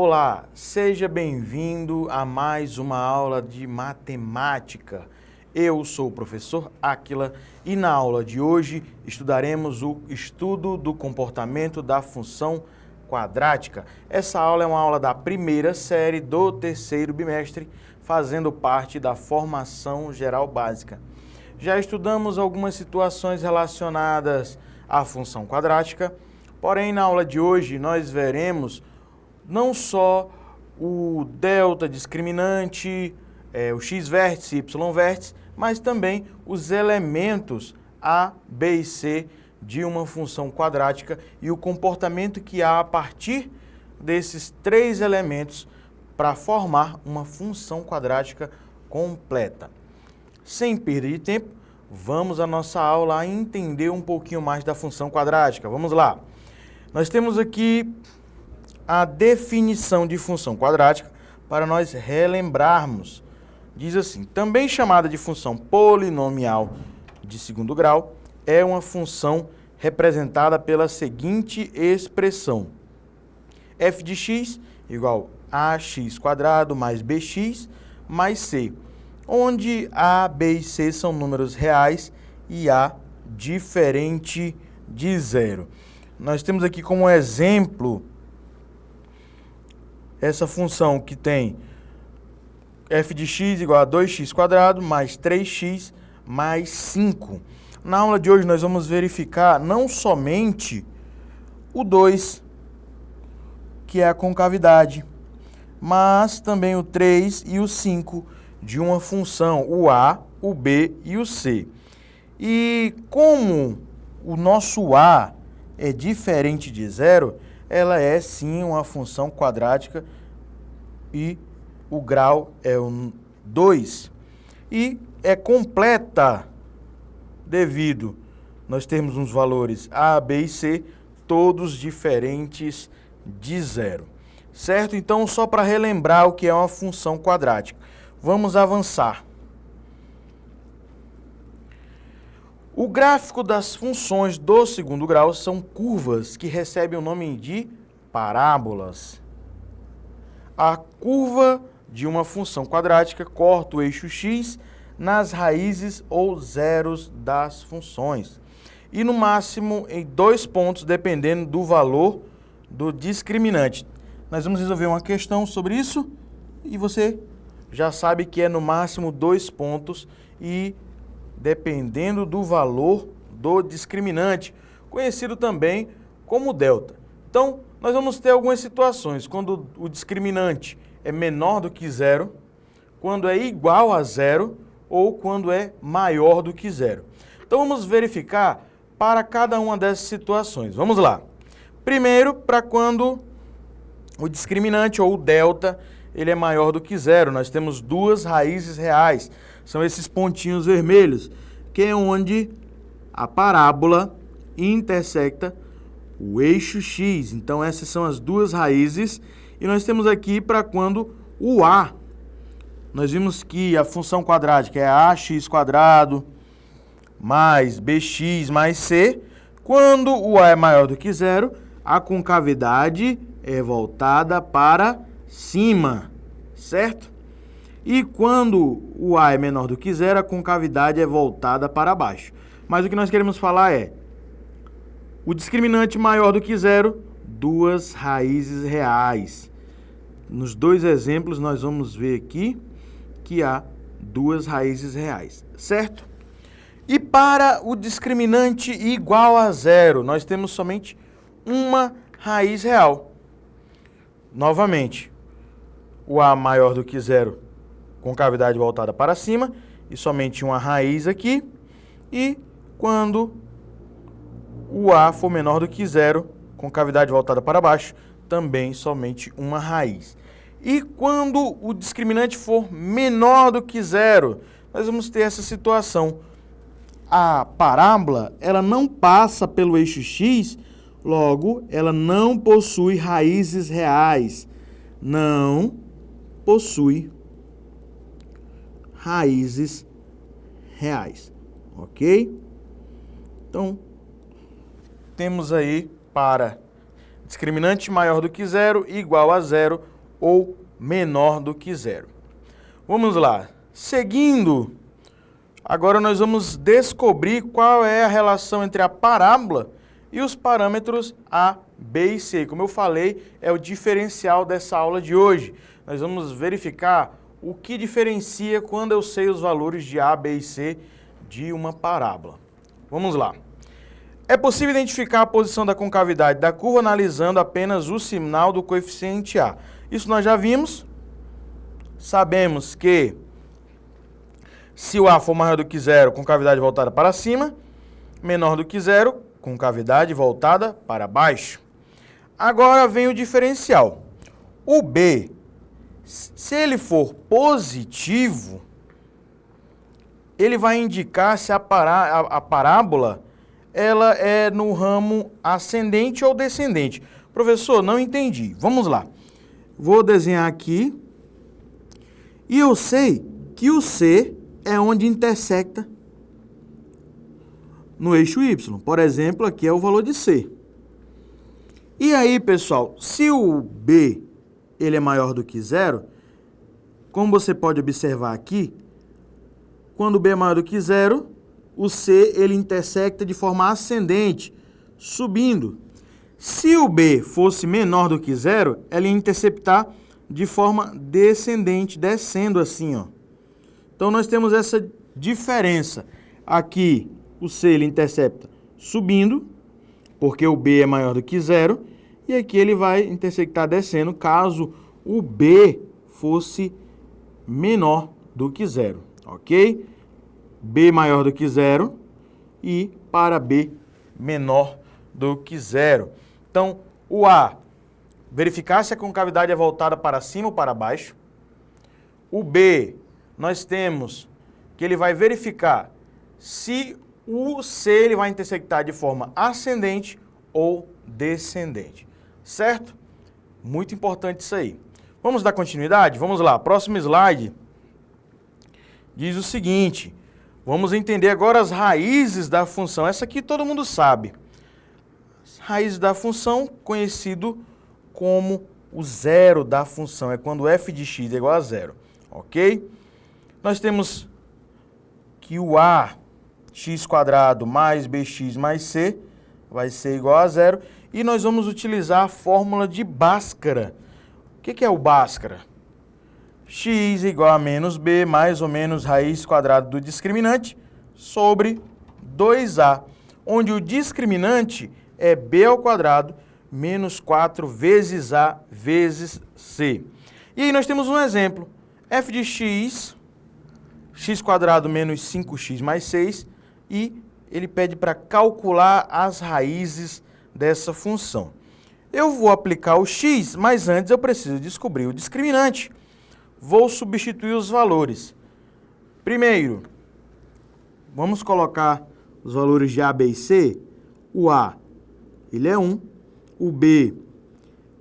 Olá, seja bem-vindo a mais uma aula de matemática. Eu sou o professor Áquila e na aula de hoje estudaremos o estudo do comportamento da função quadrática. Essa aula é uma aula da primeira série do terceiro bimestre, fazendo parte da formação geral básica. Já estudamos algumas situações relacionadas à função quadrática, porém na aula de hoje nós veremos não só o delta discriminante, o x-vértice e y-vértice, mas também os elementos A, B e C de uma função quadrática e o comportamento que há a partir desses três elementos para formar uma função quadrática completa. Sem perda de tempo, vamos à nossa aula a entender um pouquinho mais da função quadrática. Vamos lá. Nós temos aqui a definição de função quadrática para nós relembrarmos. Diz assim: também chamada de função polinomial de segundo grau, é uma função representada pela seguinte expressão: f de x igual a ax² mais bx mais c, onde a, b e c são números reais e a diferente de zero. Nós temos aqui como exemplo essa função que tem f de x igual a 2x² mais 3x mais 5. Na aula de hoje nós vamos verificar não somente o 2, que é a concavidade, mas também o 3 e o 5 de uma função, o a, o b e o c. E como o nosso a é diferente de zero, ela é sim uma função quadrática e o grau é o 2. E é completa devido nós temos uns valores A, B e C, todos diferentes de zero. Certo? Então, só para relembrar o que é uma função quadrática. Vamos avançar. O gráfico das funções do segundo grau são curvas que recebem o nome de parábolas. A curva de uma função quadrática corta o eixo x nas raízes ou zeros das funções e no máximo em 2 pontos, dependendo do valor do discriminante. Nós vamos resolver uma questão sobre isso e você já sabe que é no máximo 2 pontos e dependendo do valor do discriminante, conhecido também como delta. Então, nós vamos ter algumas situações quando o discriminante é menor do que zero, quando é igual a zero ou quando é maior do que zero. Então, vamos verificar para cada uma dessas situações. Vamos lá. Primeiro, para quando o discriminante ou o delta ele é maior do que zero, nós temos duas raízes reais. São esses pontinhos vermelhos, que é onde a parábola intersecta o eixo x. Então, essas são as duas raízes. E nós temos aqui para quando o a. Nós vimos que a função quadrática é ax² mais bx mais c. Quando o a é maior do que zero, a concavidade é voltada para cima, certo? E quando o a é menor do que zero, a concavidade é voltada para baixo. Mas o que nós queremos falar é o discriminante maior do que zero, duas raízes reais. Nos dois exemplos, nós vamos ver aqui que há duas raízes reais, certo? E para o discriminante igual a zero, nós temos somente uma raiz real. Novamente, o a maior do que zero, concavidade voltada para cima, e somente uma raiz aqui. E quando o a for menor do que zero, concavidade voltada para baixo, também somente uma raiz. E quando o discriminante for menor do que zero, nós vamos ter essa situação. A parábola, ela não passa pelo eixo x, logo, ela não possui raízes reais. Não possui raízes reais, ok? Então, temos aí para Discriminante maior do que zero, igual a zero ou menor do que zero. Vamos lá. Seguindo, agora nós vamos descobrir qual é a relação entre a parábola e os parâmetros A, B e C. Como eu falei, é o diferencial dessa aula de hoje. Nós vamos verificar o que diferencia quando eu sei os valores de A, B e C de uma parábola. Vamos lá. É possível identificar a posição da concavidade da curva analisando apenas o sinal do coeficiente A. Isso nós já vimos. Sabemos que se o A for maior do que zero, concavidade voltada para cima, menor do que zero, concavidade voltada para baixo. Agora vem o diferencial. O B, se ele for positivo, ele vai indicar se a parábola ela é no ramo ascendente ou descendente. Professor, não entendi. Vamos lá. Vou desenhar aqui. E eu sei que o C é onde intersecta no eixo Y. Por exemplo, aqui é o valor de C. E aí, pessoal, se o B ele é maior do que zero, como você pode observar aqui, quando o B é maior do que zero, o C ele intersecta de forma ascendente, subindo. Se o B fosse menor do que zero, ela ia interceptar de forma descendente, descendo assim, ó. Então, nós temos essa diferença. Aqui, o C ele intercepta subindo, porque o B é maior do que zero, e aqui ele vai intersectar descendo, caso o B fosse menor do que zero, ok? B maior do que zero e para B menor do que zero. Então, o A, verificar se a concavidade é voltada para cima ou para baixo. O B, nós temos que ele vai verificar se o C ele vai intersectar de forma ascendente ou descendente. Certo? Muito importante isso aí. Vamos dar continuidade? Vamos lá. Próximo slide diz o seguinte. Vamos entender agora as raízes da função. Essa aqui todo mundo sabe. As raízes da função, conhecido como o zero da função. É quando f de x é igual a zero. Ok? Nós temos que o a x² mais bx mais c vai ser igual a zero. E nós vamos utilizar a fórmula de Bhaskara. O que é o Bhaskara? X igual a menos b mais ou menos raiz quadrada do discriminante sobre 2a, onde o discriminante é b ao quadrado menos 4 vezes a vezes c. E aí nós temos um exemplo. F de x, x² menos 5x mais 6, e ele pede para calcular as raízes dessa função. Eu vou aplicar o x, mas antes eu preciso descobrir o discriminante. Vou substituir os valores. Primeiro, vamos colocar os valores de A, B e C. O A, ele é 1. O B,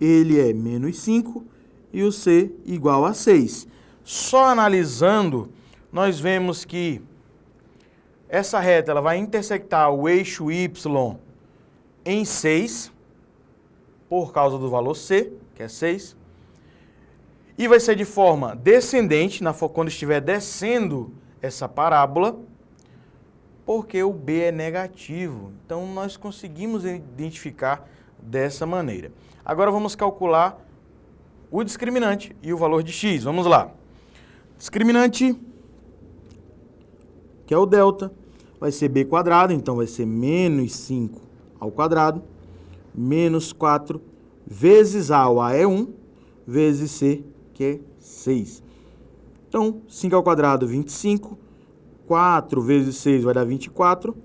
ele é menos 5. E o C, igual a 6. Só analisando, nós vemos que essa reta ela vai intersectar o eixo Y em 6, por causa do valor C, que é 6. E vai ser de forma descendente, quando estiver descendo essa parábola, porque o B é negativo. Então, nós conseguimos identificar dessa maneira. Agora, vamos calcular o discriminante e o valor de x. Vamos lá. Discriminante, que é o delta, vai ser b², então vai ser menos 5 ao quadrado, menos 4 vezes a, o a é 1, vezes c, que é 6. Então, 5 ao quadrado, 25. 4 vezes 6 vai dar 24.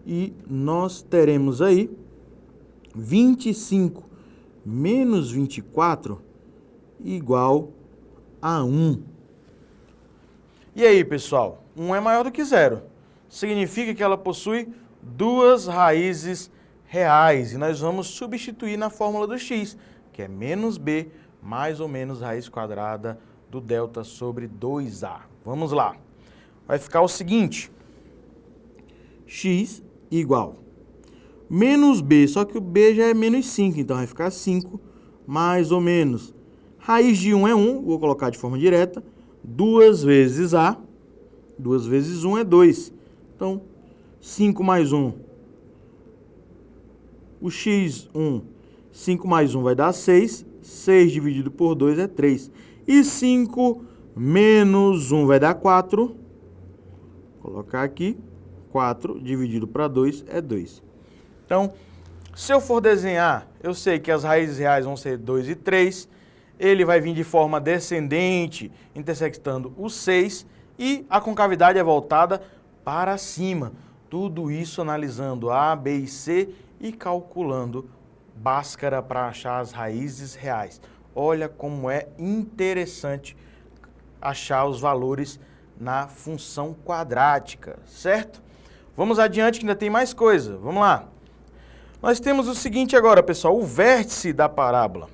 E nós teremos aí 25 menos 24 igual a 1. E aí, pessoal? 1 é maior do que 0. Significa que ela possui duas raízes reais. E nós vamos substituir na fórmula do x, que é menos b mais ou menos raiz quadrada do delta sobre 2a. Vamos lá. Vai ficar o seguinte. X igual. menos b, só que o b já é menos 5, então vai ficar 5 mais ou menos. Raiz de 1 é 1, vou colocar de forma direta. 2 vezes a, 2 vezes 1 é 2. Então, 5 mais 1, o x1, 5 mais 1 vai dar 6. 6 dividido por 2 é 3. E 5 menos 1 vai dar 4. Vou colocar aqui. 4 dividido para 2 é 2. Então, se eu for desenhar, eu sei que as raízes reais vão ser 2 e 3. Ele vai vir de forma descendente, intersectando o 6. E a concavidade é voltada para cima. Tudo isso analisando A, B e C e calculando Bhaskara para achar as raízes reais. Olha como é interessante achar os valores na função quadrática, certo? Vamos adiante que ainda tem mais coisa. Vamos lá. Nós temos o seguinte agora, pessoal, o vértice da parábola.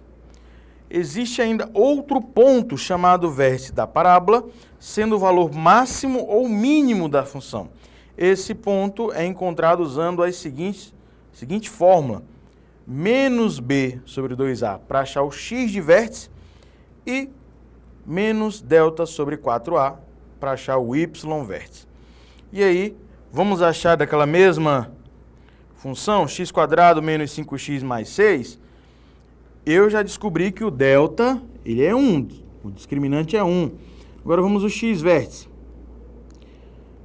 Existe ainda outro ponto chamado vértice da parábola, sendo o valor máximo ou mínimo da função. Esse ponto é encontrado usando a seguinte fórmula. Menos b sobre 2a para achar o x de vértice e menos delta sobre 4a para achar o y vértice. E aí, vamos achar daquela mesma função, x² menos 5x mais 6, eu já descobri que o delta, ele é 1, o discriminante é 1. Agora vamos ao x vértice.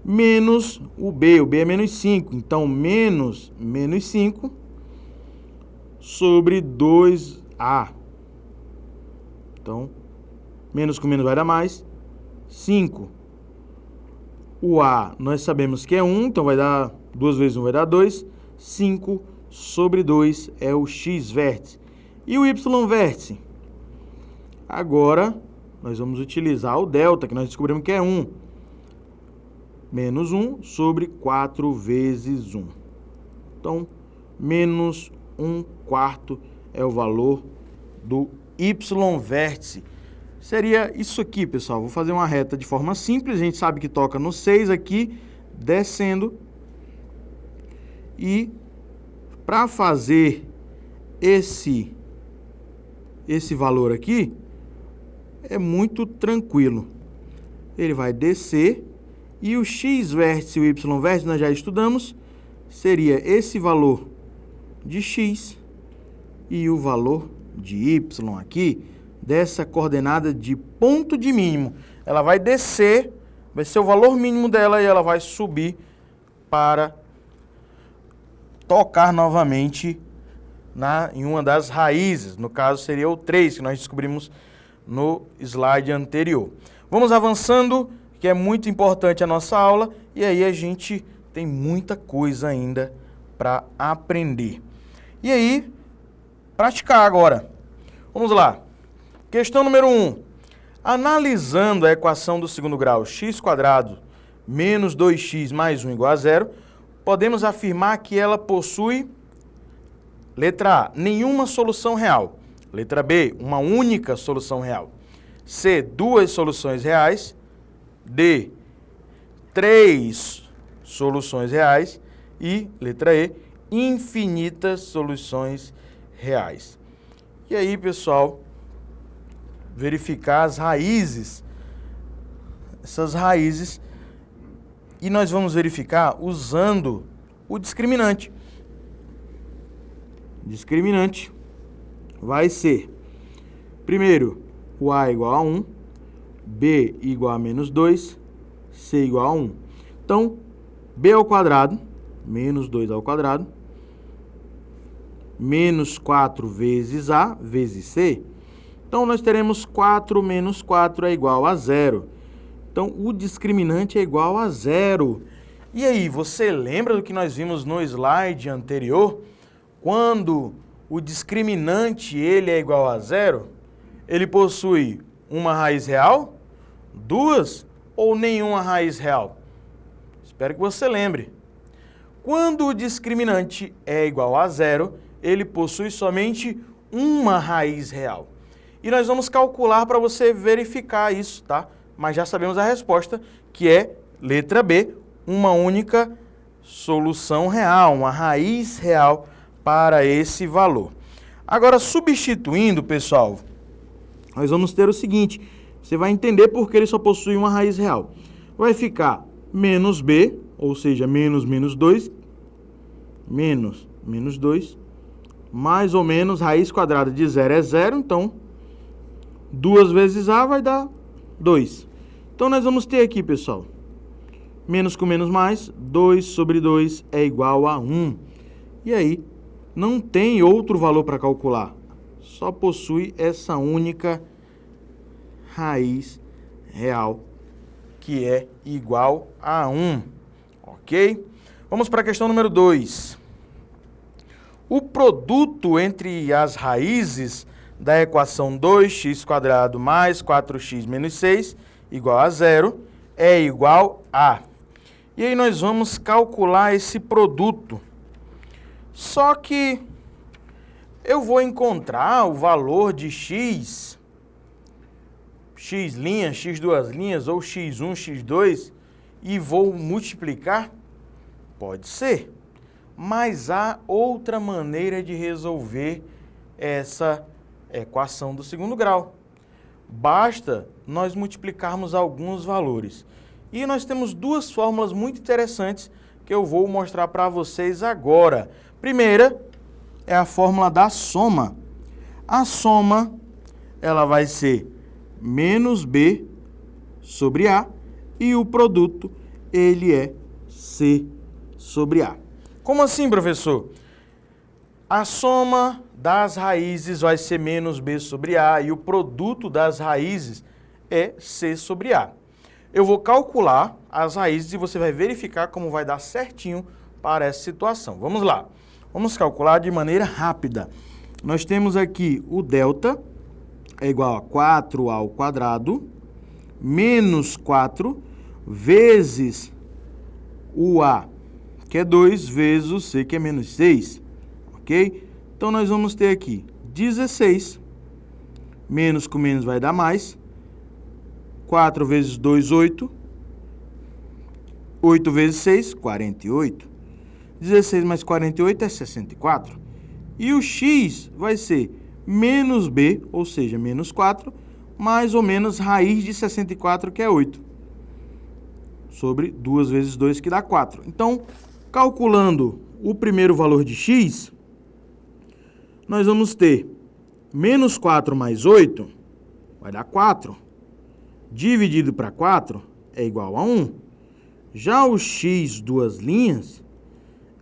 Menos o b é menos 5, então menos 5 sobre 2a. Então, menos com menos vai dar mais, 5. O a nós sabemos que é 1, então vai dar 2 vezes 1 vai dar 2. 5 sobre 2 é o x vértice. E o y vértice? Agora, nós vamos utilizar o delta, que nós descobrimos que é 1. Menos 1 sobre 4 vezes 1. Então, menos 1/4 é o valor do y vértice. Seria isso aqui, pessoal. Vou fazer uma reta de forma simples. A gente sabe que toca no 6 aqui, descendo. E para fazer esse valor aqui, é muito tranquilo. Ele vai descer e o x vértice e o y vértice nós já estudamos. Seria esse valor de x e o valor de y aqui, dessa coordenada de ponto de mínimo. Ela vai descer, vai ser o valor mínimo dela e ela vai subir para tocar novamente em uma das raízes. No caso, seria o 3, que nós descobrimos no slide anterior. Vamos avançando, que é muito importante a nossa aula, e aí a gente tem muita coisa ainda para aprender. E aí, praticar agora. Vamos lá. Questão número 1. Analisando a equação do segundo grau, x² menos 2x mais 1 igual a 0, podemos afirmar que ela possui, letra A, nenhuma solução real. Letra B, uma única solução real. C, duas soluções reais. D, 3 soluções reais. E, letra E, infinitas soluções reais. E aí, pessoal, verificar as raízes. Essas raízes. E nós vamos verificar usando o discriminante. Discriminante vai ser, primeiro, o A igual a 1, B igual a menos 2, C igual a 1. Então, B ao quadrado, menos 2 ao quadrado, menos 4 vezes A, vezes C. Então, nós teremos 4 menos 4 é igual a 0. Então, o discriminante é igual a 0. E aí, você lembra do que nós vimos no slide anterior? Quando o discriminante ele é igual a 0, ele possui uma raiz real, duas ou nenhuma raiz real? Espero que você lembre. Quando o discriminante é igual a 0, ele possui somente uma raiz real. E nós vamos calcular para você verificar isso, tá? Mas já sabemos a resposta, que é letra B, uma única solução real, uma raiz real para esse valor. Agora, substituindo, pessoal, nós vamos ter o seguinte, você vai entender por que ele só possui uma raiz real. Vai ficar menos b, ou seja, menos 2, menos 2, mais ou menos raiz quadrada de 0 é 0, então 2 vezes a vai dar 2. Então, nós vamos ter aqui, pessoal, menos com menos mais, 2 sobre 2 é igual a 1. E aí, não tem outro valor para calcular, só possui essa única raiz real, que é igual a 1, ok? Vamos para a questão número 2. O produto entre as raízes da equação 2x² mais 4x menos 6 igual a 0 é igual a... E aí nós vamos calcular esse produto. Só que eu vou encontrar o valor de x, x', x duas linhas, ou x1, x2, e vou multiplicar? Pode ser. Mas há outra maneira de resolver essa equação do segundo grau. Basta nós multiplicarmos alguns valores. E nós temos duas fórmulas muito interessantes que eu vou mostrar para vocês agora. Primeira é a fórmula da soma. A soma, ela vai ser menos b sobre a, e o produto, ele é c sobre a. Como assim, professor? A soma das raízes vai ser menos b sobre a, e o produto das raízes é c sobre a. Eu vou calcular as raízes e você vai verificar como vai dar certinho para essa situação. Vamos lá. Vamos calcular de maneira rápida. Nós temos aqui o delta é igual a 4 ao quadrado menos 4 vezes o a, que é 2, vezes o c, que é menos 6. Ok? Então, nós vamos ter aqui 16, menos com menos vai dar mais, 4 vezes 2, 8, 8 vezes 6, 48. 16 mais 48 é 64. E o x vai ser menos b, ou seja, menos 4, mais ou menos raiz de 64, que é 8. Sobre 2 vezes 2, que dá 4. Então, calculando o primeiro valor de x, nós vamos ter menos 4 mais 8, vai dar 4. Dividido para 4 é igual a 1. Já o x duas linhas,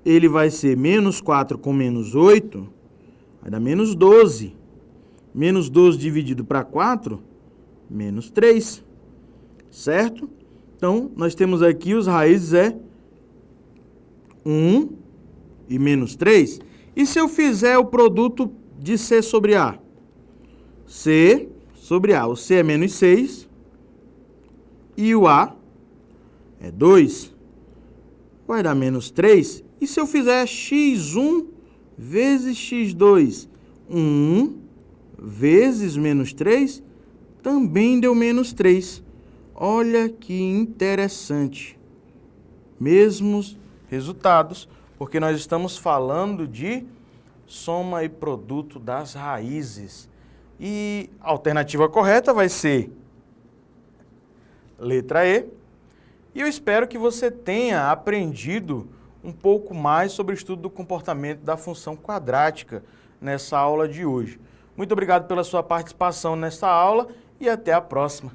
ele vai ser menos 4 com menos 8, vai dar menos 12. Menos 12 dividido para 4, menos 3. Certo? Então, nós temos aqui os raízes é 1 e menos 3. E se eu fizer o produto de c sobre a? C sobre a. O c é menos 6 e o a é 2. Vai dar menos 3. E se eu fizer x1 vezes x2? 1 vezes menos 3 também deu menos 3. Olha que interessante. Mesmos resultados, porque nós estamos falando de soma e produto das raízes. E a alternativa correta vai ser letra E. E eu espero que você tenha aprendido um pouco mais sobre o estudo do comportamento da função quadrática nessa aula de hoje. Muito obrigado pela sua participação nessa aula e até a próxima.